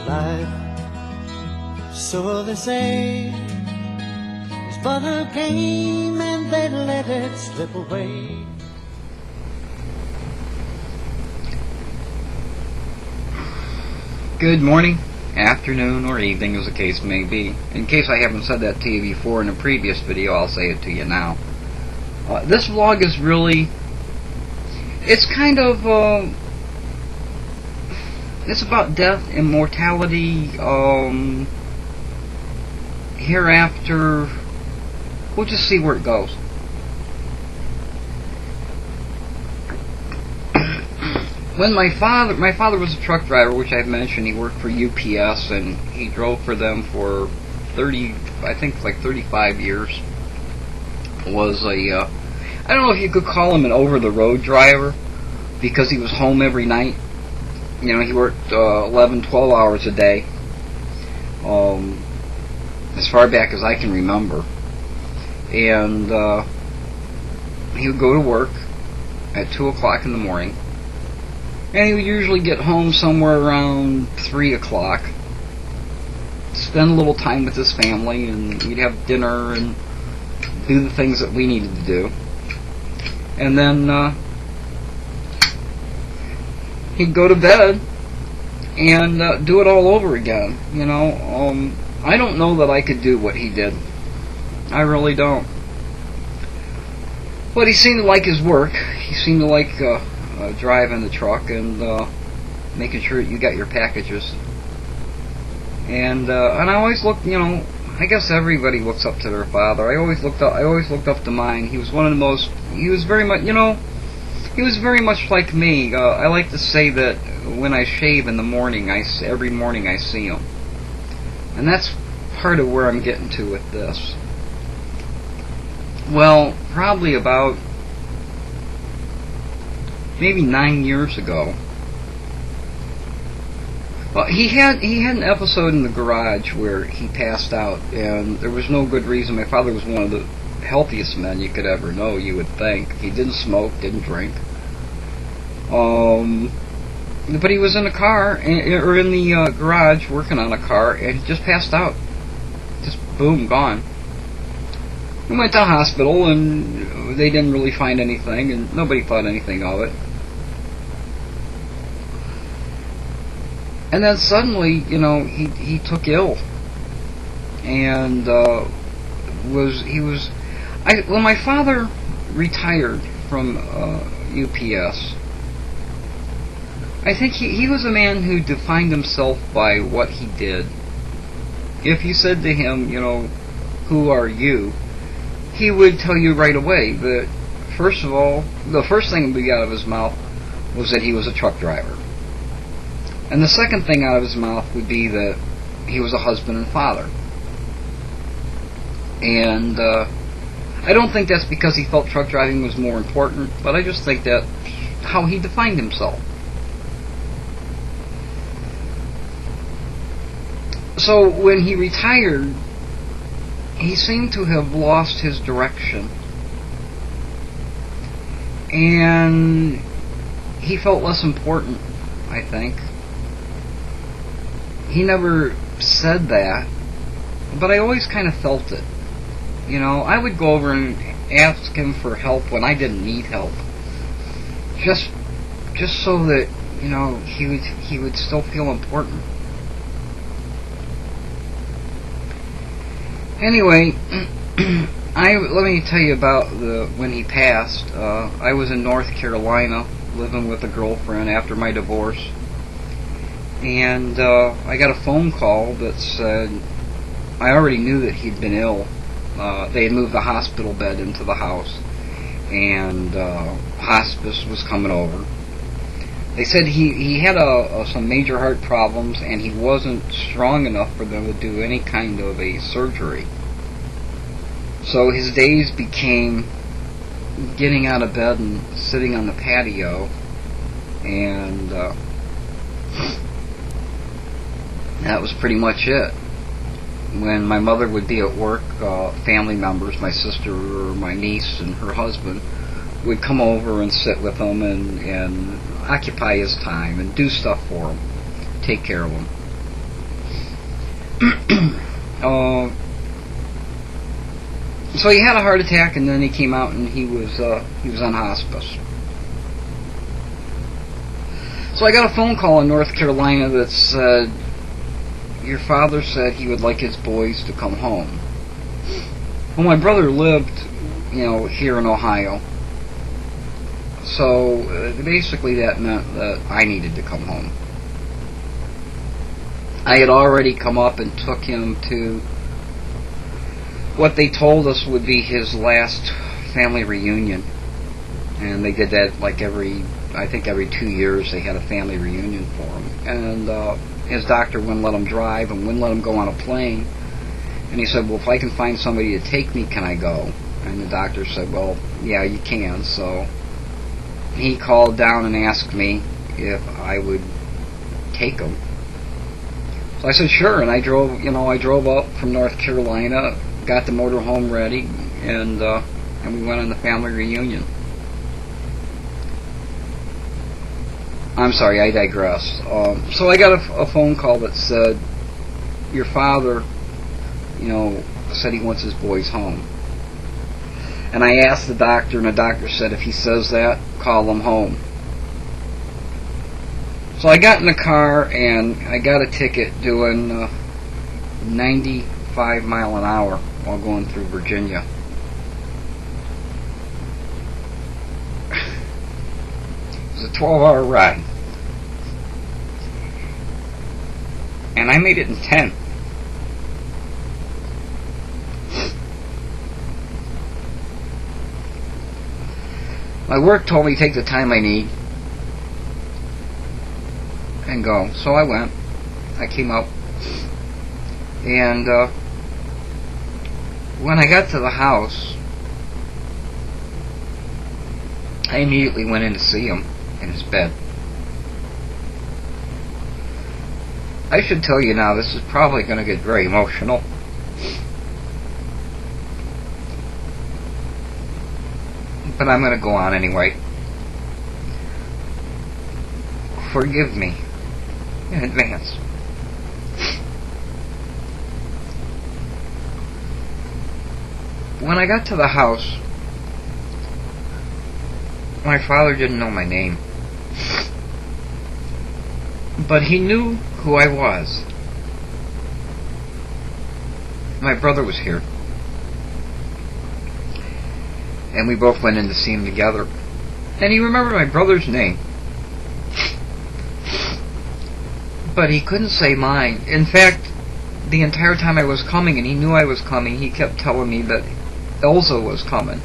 Life, so they say, is but a game and they let it slip away. Good morning, afternoon, or evening, as the case may be. In case I haven't said that to you before in a previous video, I'll say it to you now. This vlog is really, it's kind of, it's about death, immortality, hereafter. We'll just see where it goes. When my father was a truck driver, which I've mentioned. He worked for UPS, and he drove for them for 35 years. Was a, I don't know if you could call him an over-the-road driver, because he was home every night. You know, he worked 11, 12 hours a day, as far back as I can remember. And he would go to work at 2 o'clock in the morning. And he would usually get home somewhere around 3 o'clock, spend a little time with his family, and we'd have dinner and do the things that we needed to do. And then he'd go to bed and do it all over again. You know, I don't know that I could do what he did. I really don't. But he seemed to like his work. He seemed to like driving the truck and making sure that you got your packages. And I always looked, you know, I guess everybody looks up to their father. I always looked up to mine. He was one of the most. He was very much, you know, he was very much like me. I like to say that when I shave in the morning, every morning I see him, and that's part of where I'm getting to with this. Well, probably about maybe 9 years ago. Well, he had an episode in the garage where he passed out, and there was no good reason. My father was one of the healthiest men you could ever know, you would think. He didn't smoke, didn't drink. But he was in a car, or in the garage, working on a car, and he just passed out. Just boom, gone. We went to the hospital, and they didn't really find anything, and nobody thought anything of it. And then suddenly, you know, he took ill, and when my father retired from UPS, I think he was a man who defined himself by what he did. If you said to him, you know, who are you? He would tell you right away that, first of all, the first thing that would be out of his mouth was that he was a truck driver. And the second thing out of his mouth would be that he was a husband and father. And I don't think that's because he felt truck driving was more important, but I just think that's how he defined himself. So when he retired, he seemed to have lost his direction, and he felt less important, I think. He never said that, but I always kind of felt it. You know, I would go over and ask him for help when I didn't need help, just so that, you know, he would still feel important. Anyway, let me tell you about when he passed. I was in North Carolina living with a girlfriend after my divorce, and I got a phone call that said I already knew that he'd been ill. They had moved the hospital bed into the house, and hospice was coming over. They said he had some major heart problems, and he wasn't strong enough for them to do any kind of a surgery. So his days became getting out of bed and sitting on the patio, and that was pretty much it. When my mother would be at work, family members, my sister or my niece and her husband, would come over and sit with him and occupy his time and do stuff for him, take care of him. So he had a heart attack, and then he came out and he was on hospice. So I got a phone call in North Carolina that said, your father said he would like his boys to come home. Well, my brother lived, here in Ohio. So basically that meant that I needed to come home. I had already come up and took him to what they told us would be his last family reunion. And they did that like every 2 years they had a family reunion for him. And his doctor wouldn't let him drive and wouldn't let him go on a plane. And he said, well, if I can find somebody to take me, can I go? And the doctor said, well, yeah, you can. So he called down and asked me if I would take him. So I said, sure. And I drove up from North Carolina, got the motorhome ready, and we went on the family reunion. I'm sorry, I digress. So I got a phone call that said, your father, said he wants his boys home. And I asked the doctor, and the doctor said, if he says that, call him home. So I got in the car, and I got a ticket doing 95 mile an hour while going through Virginia. It was a 12-hour ride. And I made it in 10. My work told me to take the time I need and go. So I went. I came up. And when I got to the house, I immediately went in to see him in his bed. I should tell you now, this is probably going to get very emotional. But I'm going to go on anyway. Forgive me in advance. When I got to the house, my father didn't know my name. But he knew who I was. My brother was here. And we both went in to see him together. And he remembered my brother's name. But he couldn't say mine. In fact, the entire time I was coming, and he knew I was coming, he kept telling me that Elsa was coming.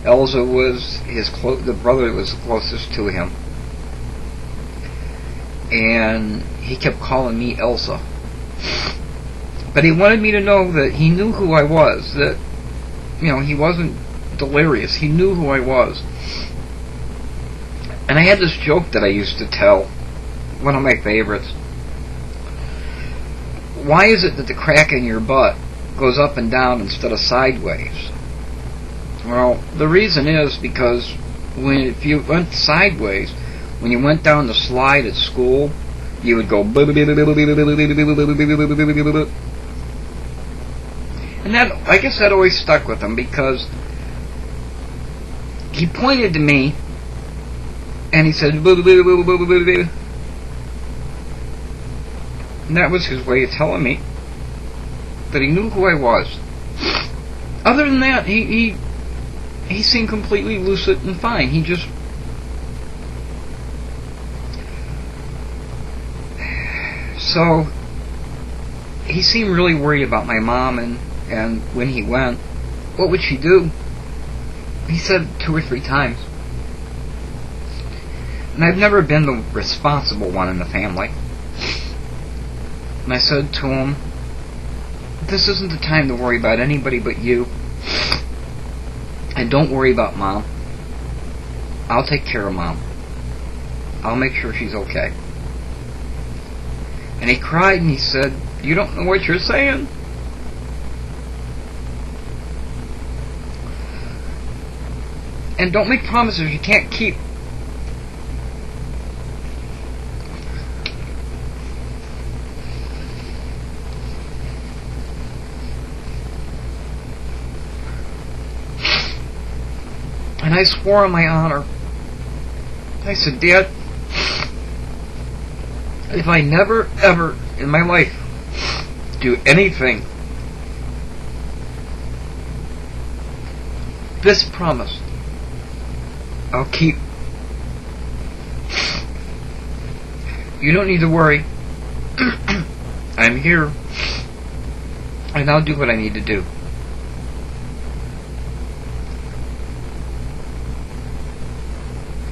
Elsa was the brother that was closest to him. And he kept calling me Elsa. But he wanted me to know that he knew who I was. That, he wasn't delirious. He knew who I was. And I had this joke that I used to tell. One of my favorites. Why is it that the crack in your butt goes up and down instead of sideways? Well, the reason is because if you went sideways, when you went down the slide at school, you would go. And that, I guess that always stuck with him, because he pointed to me and he said, and that was his way of telling me that he knew who I was. Other than that, he seemed completely lucid and fine. He just... So, he seemed really worried about my mom, and when he went, what would she do? He said 2 or 3 times. And I've never been the responsible one in the family. And I said to him, this isn't the time to worry about anybody but you. And don't worry about Mom. I'll take care of Mom. I'll make sure she's okay. And he cried and he said, you don't know what you're saying? And don't make promises you can't keep. And I swore on my honor. I said, Dad, if I never, ever in my life do anything, this promise I'll keep. You don't need to worry. I'm here, and I'll do what I need to do.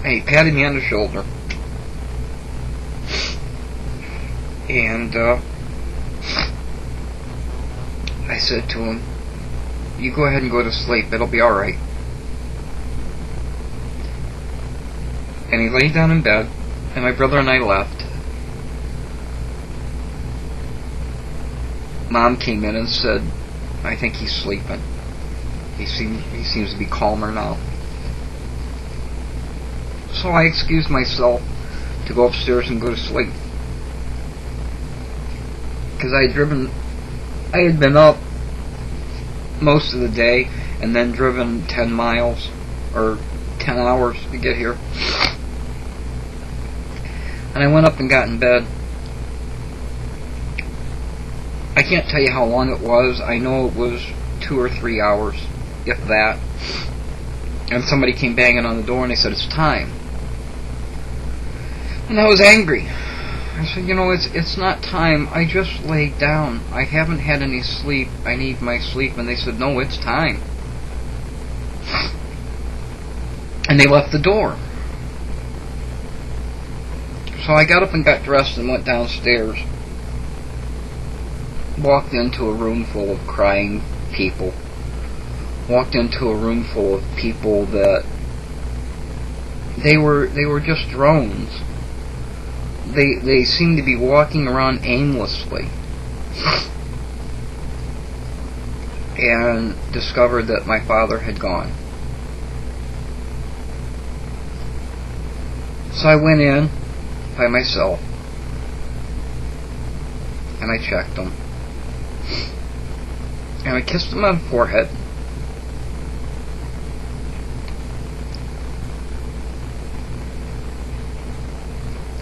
He patted me on the shoulder, and I said to him, you go ahead and go to sleep, it'll be alright. And he laid down in bed, and my brother and I left. Mom came in and said, I think he's sleeping. He seems to be calmer now. So I excused myself to go upstairs and go to sleep. Because I had been up most of the day and then driven 10 miles or 10 hours to get here. And I went up and got in bed. I can't tell you how long it was. I know it was 2 or 3 hours, if that. And somebody came banging on the door and they said, it's time. And I was angry. I said, it's not time. I just laid down. I haven't had any sleep. I need my sleep. And they said, no, it's time. And they left the door. So I got up and got dressed and went downstairs. Walked into a room full of crying people. Walked into a room full of people that they were just drones. They seemed to be walking around aimlessly. And discovered that my father had gone. So I went in by myself and I checked him. And I kissed him on the forehead.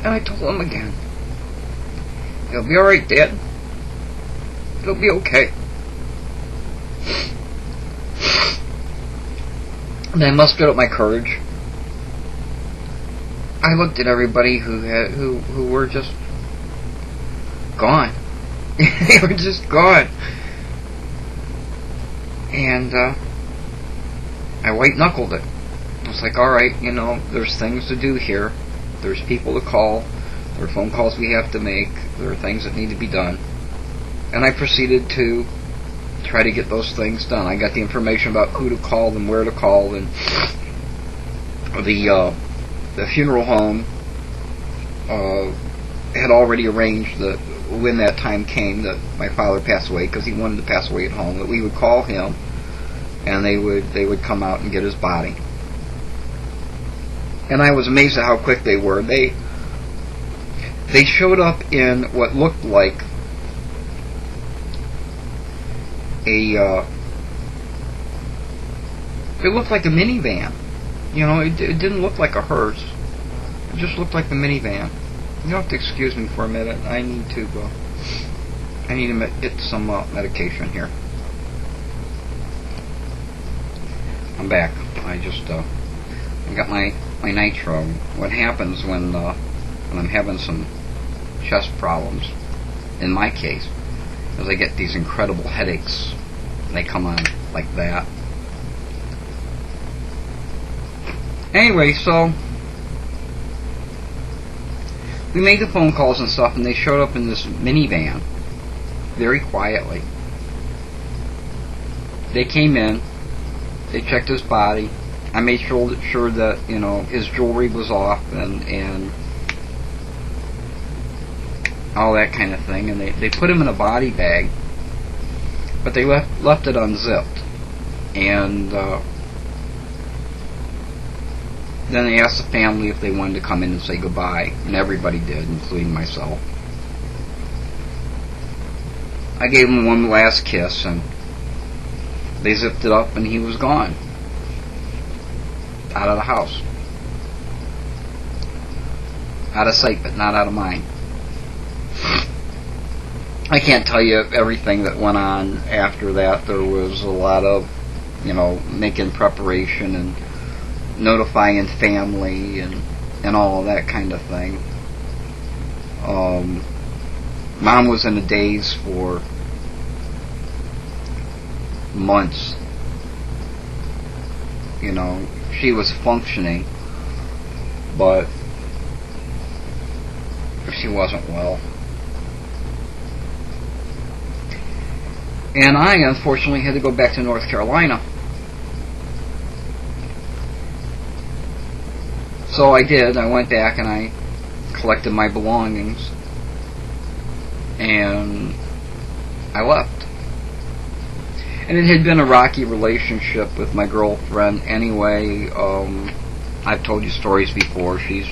And I told him again, it'll be alright, Dad. It'll be okay. And I mustered up my courage. I looked at everybody who were just gone. They were just gone. And I white-knuckled it. I was like, alright, there's things to do here. There's people to call. There are phone calls we have to make. There are things that need to be done. And I proceeded to try to get those things done. I got the information about who to call and where to call, and the funeral home had already arranged that when that time came that my father passed away, because he wanted to pass away at home, that we would call him and they would come out and get his body. And I was amazed at how quick they were. They showed up in what looked like it looked like a minivan. It didn't look like a hearse. It just looked like a minivan. You have to excuse me for a minute. I need to get some medication here. I'm back. I got my nitro. What happens when I'm having some chest problems, in my case, is I get these incredible headaches. They come on like that. Anyway, so we made the phone calls and stuff, and they showed up in this minivan very quietly. They came in, they checked his body. I made sure that his jewelry was off and all that kind of thing, and they put him in a body bag, but they left it unzipped. And then they asked the family if they wanted to come in and say goodbye, and everybody did, including myself. I gave him one last kiss, and they zipped it up, and he was gone. out of the house. Out of sight, but not out of mind. I can't tell you everything that went on after that. There was a lot of, making preparation and notifying family and all of that kind of thing. Mom was in a daze for months. She was functioning, but she wasn't well. And I, unfortunately, had to go back to North Carolina. So I did. I went back and I collected my belongings. And I left. And it had been a rocky relationship with my girlfriend anyway. I've told you stories before. She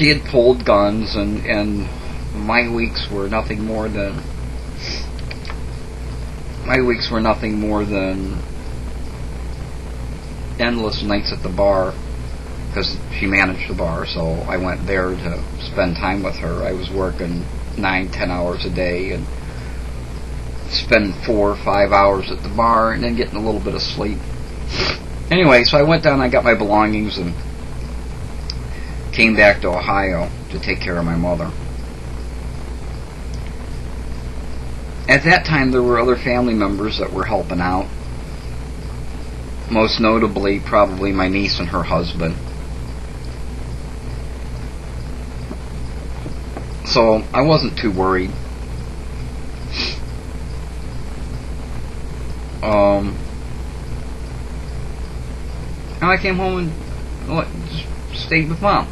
had pulled guns, and my weeks were nothing more than endless nights at the bar, because she managed the bar, so I went there to spend time with her. I was working 9-10 hours a day and spending 4 or 5 hours at the bar and then getting a little bit of sleep. Anyway, so I went down, I got my belongings and came back to Ohio to take care of my mother. At that time, there were other family members that were helping out. Most notably, probably my niece and her husband. So I wasn't too worried. And I came home and just stayed with Mom.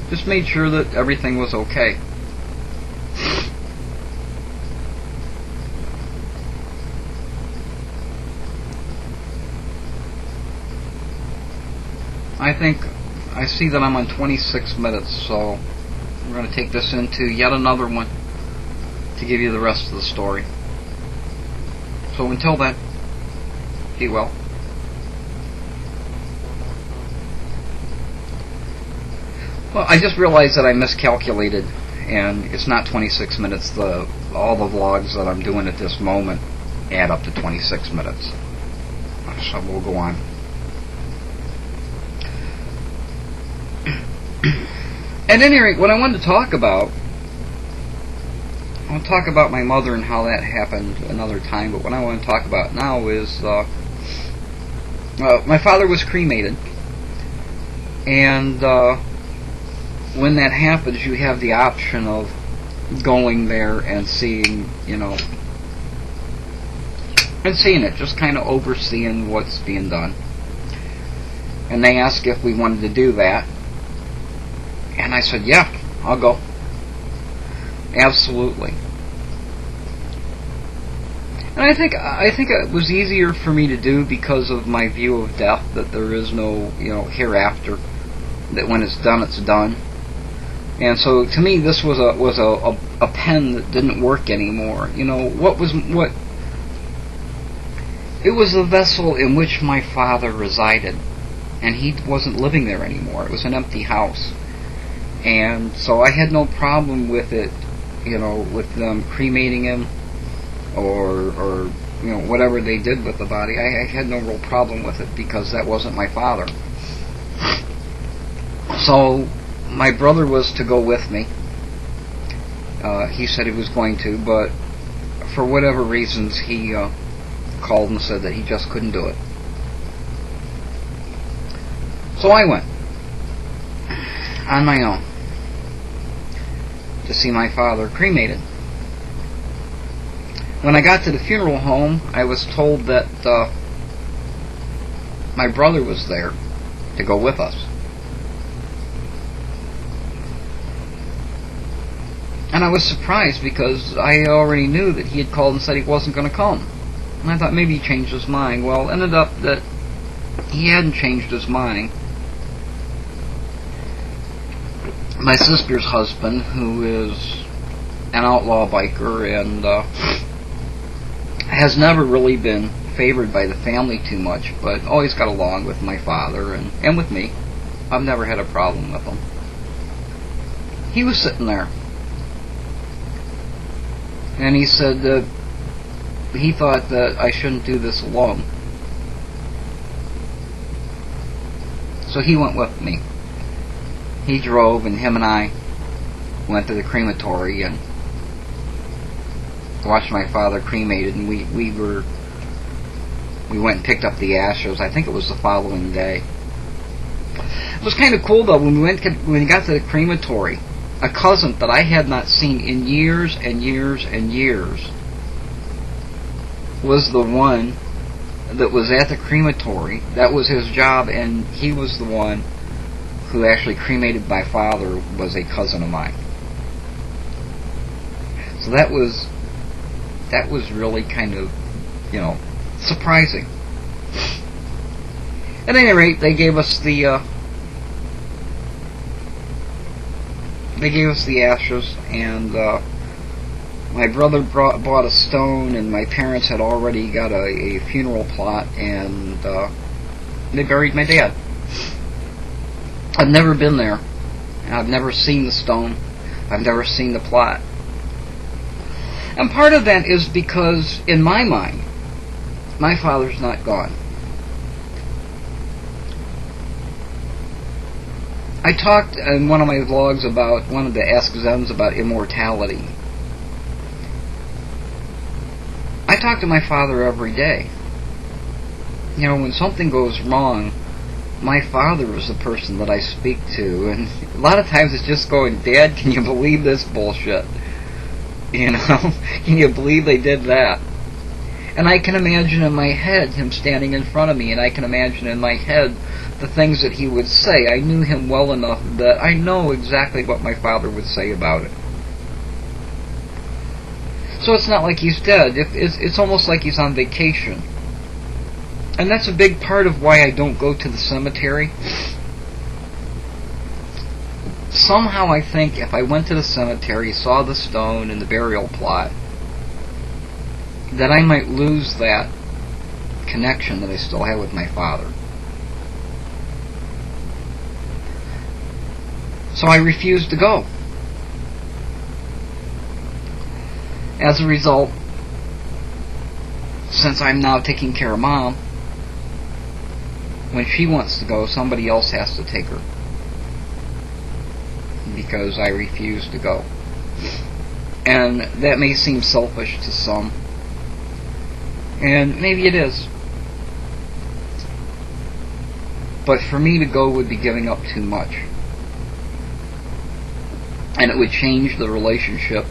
Just made sure that everything was okay. I see that I'm on 26 minutes, so we're going to take this into yet another one to give you the rest of the story. So until then, be well. Well, I just realized that I miscalculated, and it's not 26 minutes. All the vlogs that I'm doing at this moment add up to 26 minutes. So we'll go on. At any rate, what I wanted to talk about, I want to talk about my mother and how that happened another time, but what I want to talk about now is my father was cremated, and when that happens, you have the option of going there and seeing, it, just kind of overseeing what's being done. And they asked if we wanted to do that. And I said, yeah, I'll go. Absolutely. And I think it was easier for me to do because of my view of death, that there is no, hereafter, that when it's done, it's done. And so to me, this was a pen that didn't work anymore. It was the vessel in which my father resided, and he wasn't living there anymore. It was an empty house. And so I had no problem with it, with them cremating him or whatever they did with the body. I had no real problem with it because that wasn't my father. So my brother was to go with me. He said he was going to, but for whatever reasons he called and said that he just couldn't do it. So I went on my own to see my father cremated. When I got to the funeral home, I was told that my brother was there to go with us. And I was surprised because I already knew that he had called and said he wasn't going to come. And I thought maybe he changed his mind. Well, it ended up that he hadn't changed his mind. My sister's husband, who is an outlaw biker and has never really been favored by the family too much, but always got along with my father and with me. I've never had a problem with him. He was sitting there, and he said that he thought that I shouldn't do this alone. So he went with me. He drove, and him and I went to the crematory and watched my father cremated, and we went and picked up the ashes. I think it was the following day. It was kind of cool though when we got to the crematory. A cousin that I had not seen in years and years and years was the one that was at the crematory. That was his job, and he was the one who actually cremated my father, was a cousin of mine. So that was really kind of, surprising. At any rate, they gave us the ashes, and my brother bought a stone, and my parents had already got a funeral plot, and they buried my dad. I've never been there. I've never seen the stone. I've never seen the plot. And part of that is because, in my mind, my father's not gone. I talked in one of my vlogs about one of the Ask Zens about immortality. I talk to my father every day. When something goes wrong, my father is the person that I speak to, and a lot of times it's just going, Dad, can you believe this bullshit? Can you believe they did that? And I can imagine in my head him standing in front of me, and I can imagine in my head the things that he would say. I knew him well enough that I know exactly what my father would say about it. So it's not like he's dead. It's almost like he's on vacation. And that's a big part of why I don't go to the cemetery. Somehow I think if I went to the cemetery, saw the stone and the burial plot, that I might lose that connection that I still have with my father. So I refused to go. As a result, since I'm now taking care of Mom, when she wants to go, somebody else has to take her. Because I refuse to go. And that may seem selfish to some. And maybe it is. But for me to go would be giving up too much. And it would change the relationship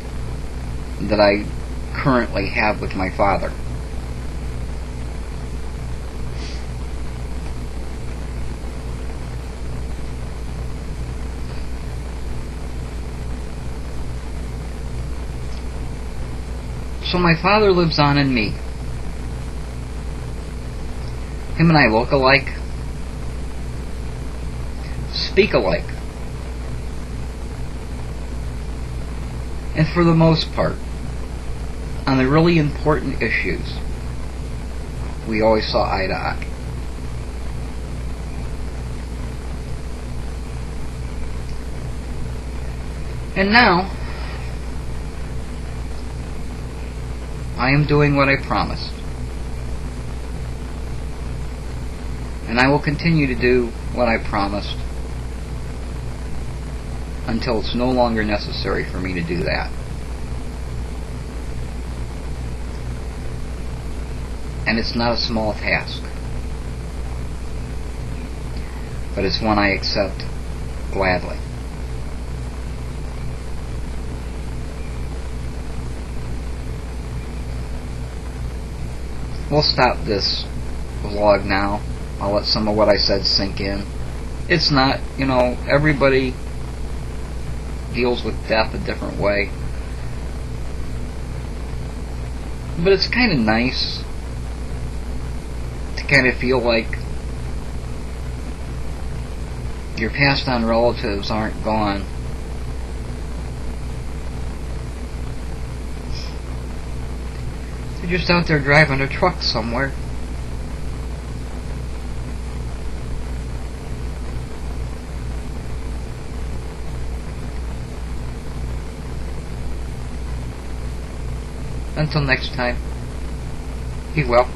that I currently have with my father. So my father lives on in me. Him and I look alike, speak alike, and for the most part, on the really important issues, we always saw eye to eye. And now, I am doing what I promised. And I will continue to do what I promised until it's no longer necessary for me to do that. And it's not a small task. But it's one I accept gladly. We'll stop this vlog now. I'll let some of what I said sink in. It's not, everybody deals with death a different way. But it's kind of nice to kind of feel like your passed on relatives aren't gone. They're just out there driving a truck somewhere. Until next time, be well.